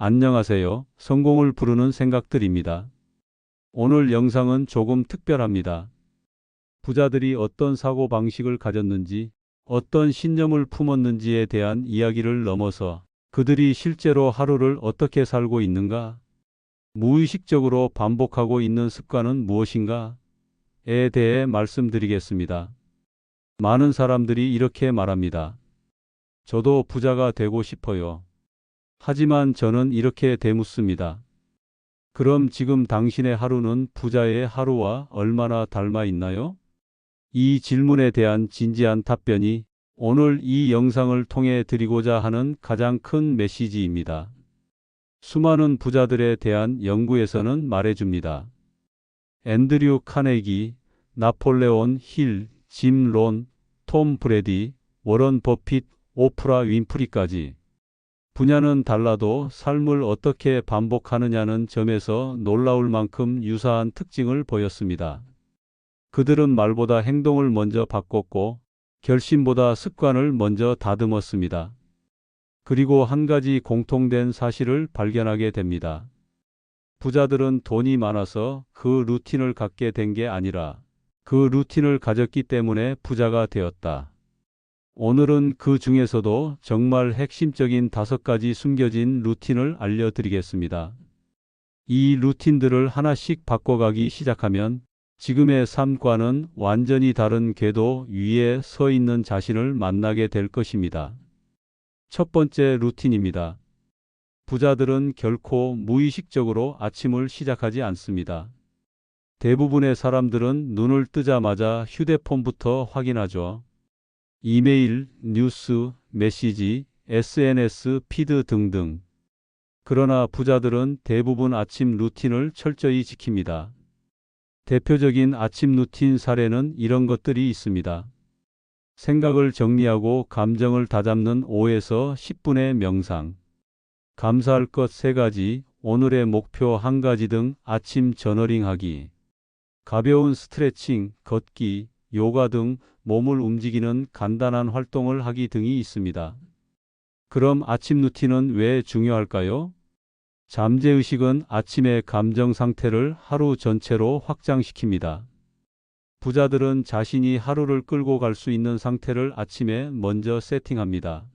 안녕하세요. 성공을 부르는 생각들입니다. 오늘 영상은 조금 특별합니다. 부자들이 어떤 사고방식을 가졌는지, 어떤 신념을 품었는지에 대한 이야기를 넘어서 그들이 실제로 하루를 어떻게 살고 있는가, 무의식적으로 반복하고 있는 습관은 무엇인가에 대해 말씀드리겠습니다. 많은 사람들이 이렇게 말합니다. 저도 부자가 되고 싶어요. 하지만 저는 이렇게 되묻습니다. 그럼 지금 당신의 하루는 부자의 하루와 얼마나 닮아 있나요? 이 질문에 대한 진지한 답변이 오늘 이 영상을 통해 드리고자 하는 가장 큰 메시지입니다. 수많은 부자들에 대한 연구에서는 말해줍니다. 앤드류 카네기, 나폴레온 힐, 짐 론, 톰 브래디, 워런 버핏, 오프라 윈프리까지 분야는 달라도 삶을 어떻게 반복하느냐는 점에서 놀라울 만큼 유사한 특징을 보였습니다. 그들은 말보다 행동을 먼저 바꿨고 결심보다 습관을 먼저 다듬었습니다. 그리고 한 가지 공통된 사실을 발견하게 됩니다. 부자들은 돈이 많아서 그 루틴을 갖게 된 게 아니라 그 루틴을 가졌기 때문에 부자가 되었다. 오늘은 그 중에서도 정말 핵심적인 5가지 숨겨진 루틴을 알려드리겠습니다. 이 루틴들을 하나씩 바꿔가기 시작하면 지금의 삶과는 완전히 다른 궤도 위에 서 있는 자신을 만나게 될 것입니다. 첫 번째 루틴입니다. 부자들은 결코 무의식적으로 아침을 시작하지 않습니다. 대부분의 사람들은 눈을 뜨자마자 휴대폰부터 확인하죠. 이메일, 뉴스, 메시지, SNS 피드 등등. 그러나 부자들은 대부분 아침 루틴을 철저히 지킵니다. 대표적인 아침 루틴 사례는 이런 것들이 있습니다. 생각을 정리하고 감정을 다잡는 5에서 10분의 명상. 감사할 것 3가지, 오늘의 목표 1가지 등 아침 저너링하기. 가벼운 스트레칭, 걷기, 요가 등 몸을 움직이는 간단한 활동을 하기 등이 있습니다. 그럼 아침 루틴은 왜 중요할까요? 잠재의식은 아침의 감정 상태를 하루 전체로 확장시킵니다. 부자들은 자신이 하루를 끌고 갈 수 있는 상태를 아침에 먼저 세팅합니다.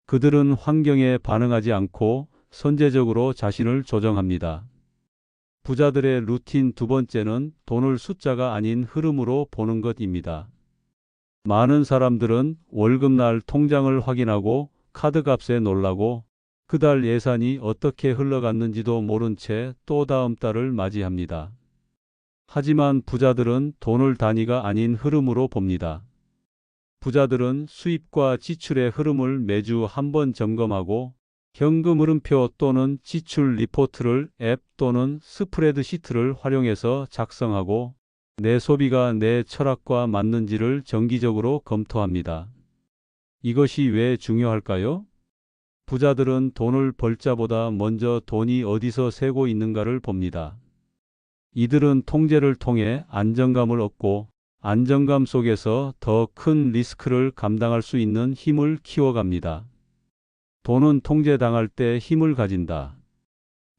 그들은 환경에 반응하지 않고 선제적으로 자신을 조정합니다. 부자들의 루틴 2번째는 돈을 숫자가 아닌 흐름으로 보는 것입니다. 많은 사람들은 월급날 통장을 확인하고 카드값에 놀라고 그달 예산이 어떻게 흘러갔는지도 모른 채 또 다음 달을 맞이합니다. 하지만 부자들은 돈을 단위가 아닌 흐름으로 봅니다. 부자들은 수입과 지출의 흐름을 매주 한 번 점검하고 현금 흐름표 또는 지출 리포트를 앱 또는 스프레드시트를 활용해서 작성하고 내 소비가 내 철학과 맞는지를 정기적으로 검토합니다. 이것이 왜 중요할까요? 부자들은 돈을 벌 자보다 먼저 돈이 어디서 새고 있는가를 봅니다. 이들은 통제를 통해 안정감을 얻고 안정감 속에서 더 큰 리스크를 감당할 수 있는 힘을 키워갑니다. 돈은 통제당할 때 힘을 가진다.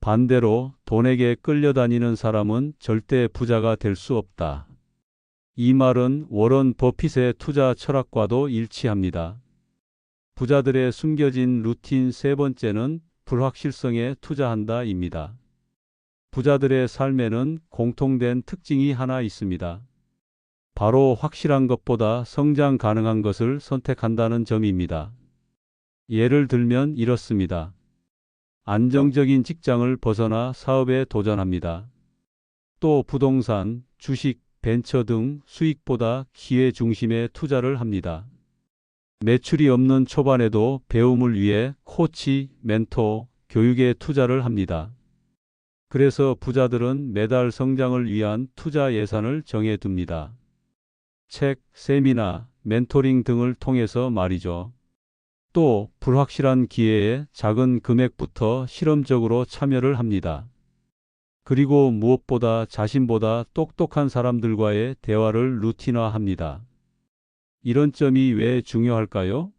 반대로 돈에게 끌려다니는 사람은 절대 부자가 될 수 없다. 이 말은 워런 버핏의 투자 철학과도 일치합니다. 부자들의 숨겨진 루틴 3번째는 불확실성에 투자한다입니다. 부자들의 삶에는 공통된 특징이 하나 있습니다. 바로 확실한 것보다 성장 가능한 것을 선택한다는 점입니다. 예를 들면 이렇습니다. 안정적인 직장을 벗어나 사업에 도전합니다. 또 부동산, 주식, 벤처 등 수익보다 기회 중심의 투자를 합니다. 매출이 없는 초반에도 배움을 위해 코치, 멘토, 교육에 투자를 합니다. 그래서 부자들은 매달 성장을 위한 투자 예산을 정해둡니다. 책, 세미나, 멘토링 등을 통해서 말이죠. 또 불확실한 기회에 작은 금액부터 실험적으로 참여를 합니다. 그리고 무엇보다 자신보다 똑똑한 사람들과의 대화를 루틴화합니다. 이런 점이 왜 중요할까요?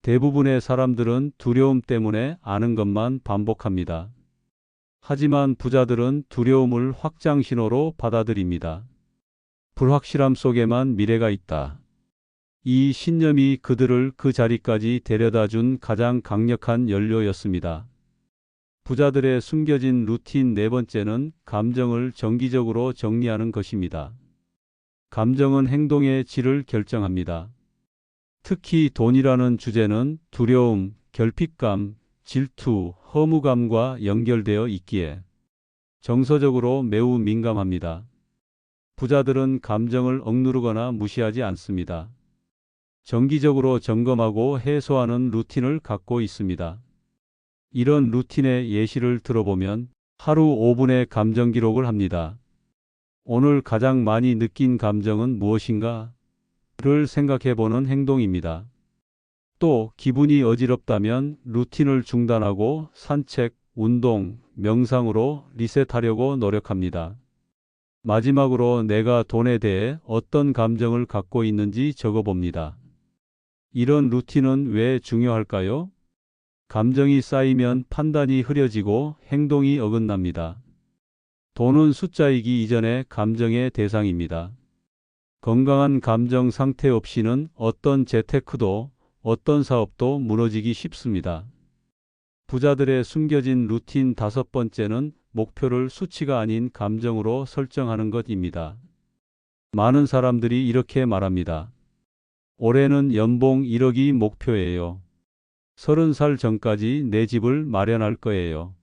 대부분의 사람들은 두려움 때문에 아는 것만 반복합니다. 하지만 부자들은 두려움을 확장 신호로 받아들입니다. 불확실함 속에만 미래가 있다. 이 신념이 그들을 그 자리까지 데려다 준 가장 강력한 연료였습니다. 부자들의 숨겨진 루틴 네 번째는 감정을 정기적으로 정리하는 것입니다. 감정은 행동의 질을 결정합니다. 특히 돈이라는 주제는 두려움, 결핍감, 질투, 허무감과 연결되어 있기에 정서적으로 매우 민감합니다. 부자들은 감정을 억누르거나 무시하지 않습니다. 정기적으로 점검하고 해소하는 루틴을 갖고 있습니다. 이런 루틴의 예시를 들어보면 하루 5분의 감정 기록을 합니다. 오늘 가장 많이 느낀 감정은 무엇인가? 를 생각해보는 행동입니다. 또 기분이 어지럽다면 루틴을 중단하고 산책, 운동, 명상으로 리셋하려고 노력합니다. 마지막으로 내가 돈에 대해 어떤 감정을 갖고 있는지 적어봅니다. 이런 루틴은 왜 중요할까요? 감정이 쌓이면 판단이 흐려지고 행동이 어긋납니다. 돈은 숫자이기 이전에 감정의 대상입니다. 건강한 감정 상태 없이는 어떤 재테크도 어떤 사업도 무너지기 쉽습니다. 부자들의 숨겨진 루틴 다섯 번째는 목표를 수치가 아닌 감정으로 설정하는 것입니다. 많은 사람들이 이렇게 말합니다. 올해는 연봉 1억이 목표예요. 30살 전까지 내 집을 마련할 거예요.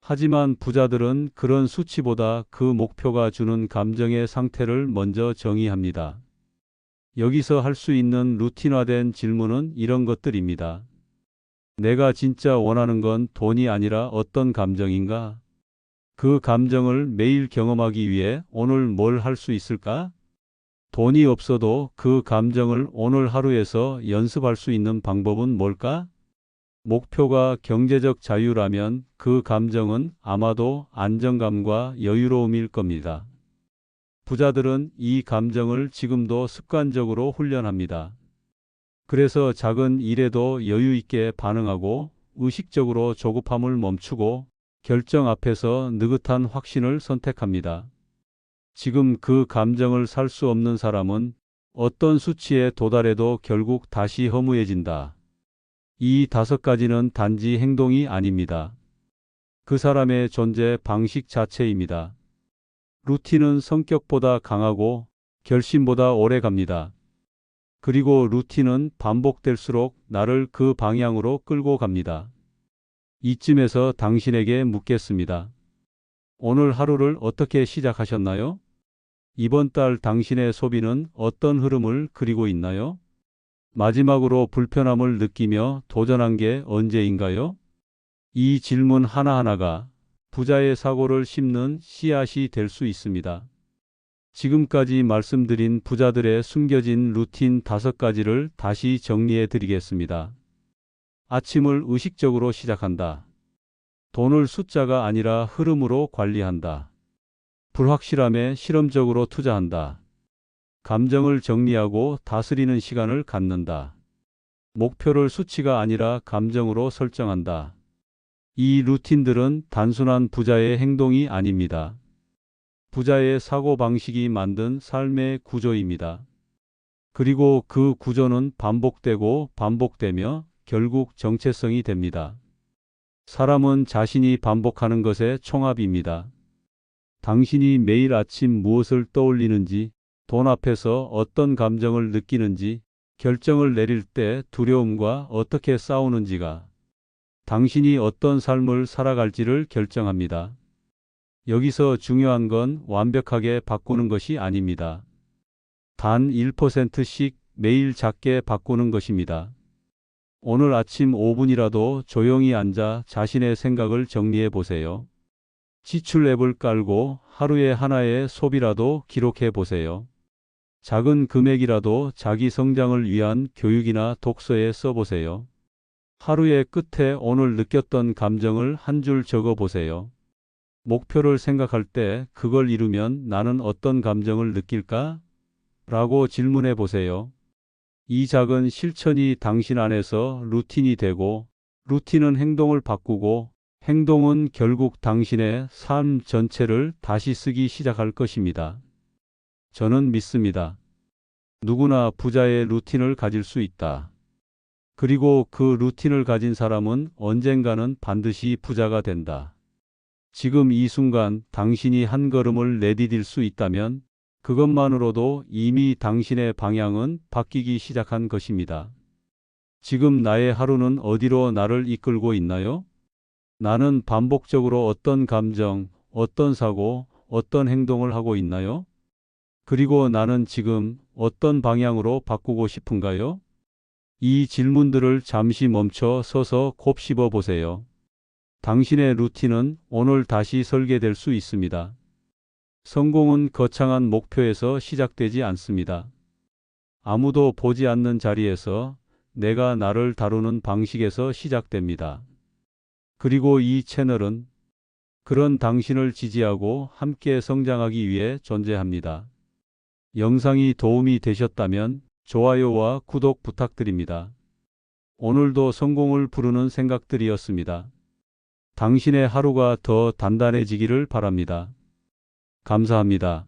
하지만 부자들은 그런 수치보다 그 목표가 주는 감정의 상태를 먼저 정의합니다. 여기서 할 수 있는 루틴화된 질문은 이런 것들입니다. 내가 진짜 원하는 건 돈이 아니라 어떤 감정인가? 그 감정을 매일 경험하기 위해 오늘 뭘 할 수 있을까? 돈이 없어도 그 감정을 오늘 하루에서 연습할 수 있는 방법은 뭘까? 목표가 경제적 자유라면 그 감정은 아마도 안정감과 여유로움일 겁니다. 부자들은 이 감정을 지금도 습관적으로 훈련합니다. 그래서 작은 일에도 여유 있게 반응하고 의식적으로 조급함을 멈추고 결정 앞에서 느긋한 확신을 선택합니다. 지금 그 감정을 살 수 없는 사람은 어떤 수치에 도달해도 결국 다시 허무해진다. 이 다섯 가지는 단지 행동이 아닙니다. 그 사람의 존재 방식 자체입니다. 루틴은 성격보다 강하고 결심보다 오래 갑니다. 그리고 루틴은 반복될수록 나를 그 방향으로 끌고 갑니다. 이쯤에서 당신에게 묻겠습니다. 오늘 하루를 어떻게 시작하셨나요? 이번 달 당신의 소비는 어떤 흐름을 그리고 있나요? 마지막으로 불편함을 느끼며 도전한 게 언제인가요? 이 질문 하나하나가 부자의 사고를 심는 씨앗이 될 수 있습니다. 지금까지 말씀드린 부자들의 숨겨진 루틴 다섯 가지를 다시 정리해 드리겠습니다. 아침을 의식적으로 시작한다. 돈을 숫자가 아니라 흐름으로 관리한다. 불확실함에 실험적으로 투자한다. 감정을 정리하고 다스리는 시간을 갖는다. 목표를 수치가 아니라 감정으로 설정한다. 이 루틴들은 단순한 부자의 행동이 아닙니다. 부자의 사고방식이 만든 삶의 구조입니다. 그리고 그 구조는 반복되고 반복되며 결국 정체성이 됩니다. 사람은 자신이 반복하는 것의 총합입니다. 당신이 매일 아침 무엇을 떠올리는지, 돈 앞에서 어떤 감정을 느끼는지, 결정을 내릴 때 두려움과 어떻게 싸우는지가 당신이 어떤 삶을 살아갈지를 결정합니다. 여기서 중요한 건 완벽하게 바꾸는 것이 아닙니다. 단 1%씩 매일 작게 바꾸는 것입니다. 오늘 아침 5분이라도 조용히 앉아 자신의 생각을 정리해 보세요. 지출 앱을 깔고 하루에 하나의 소비라도 기록해 보세요. 작은 금액이라도 자기 성장을 위한 교육이나 독서에 써보세요. 하루의 끝에 오늘 느꼈던 감정을 한 줄 적어 보세요. 목표를 생각할 때 그걸 이루면 나는 어떤 감정을 느낄까? 라고 질문해 보세요. 이 작은 실천이 당신 안에서 루틴이 되고, 루틴은 행동을 바꾸고, 행동은 결국 당신의 삶 전체를 다시 쓰기 시작할 것입니다. 저는 믿습니다. 누구나 부자의 루틴을 가질 수 있다. 그리고 그 루틴을 가진 사람은 언젠가는 반드시 부자가 된다. 지금 이 순간 당신이 한 걸음을 내디딜 수 있다면 그것만으로도 이미 당신의 방향은 바뀌기 시작한 것입니다. 지금 나의 하루는 어디로 나를 이끌고 있나요? 나는 반복적으로 어떤 감정, 어떤 사고, 어떤 행동을 하고 있나요? 그리고 나는 지금 어떤 방향으로 바꾸고 싶은가요? 이 질문들을 잠시 멈춰 서서 곱씹어 보세요. 당신의 루틴은 오늘 다시 설계될 수 있습니다. 성공은 거창한 목표에서 시작되지 않습니다. 아무도 보지 않는 자리에서 내가 나를 다루는 방식에서 시작됩니다. 그리고 이 채널은 그런 당신을 지지하고 함께 성장하기 위해 존재합니다. 영상이 도움이 되셨다면 좋아요와 구독 부탁드립니다. 오늘도 성공을 부르는 생각들이었습니다. 당신의 하루가 더 단단해지기를 바랍니다. 감사합니다.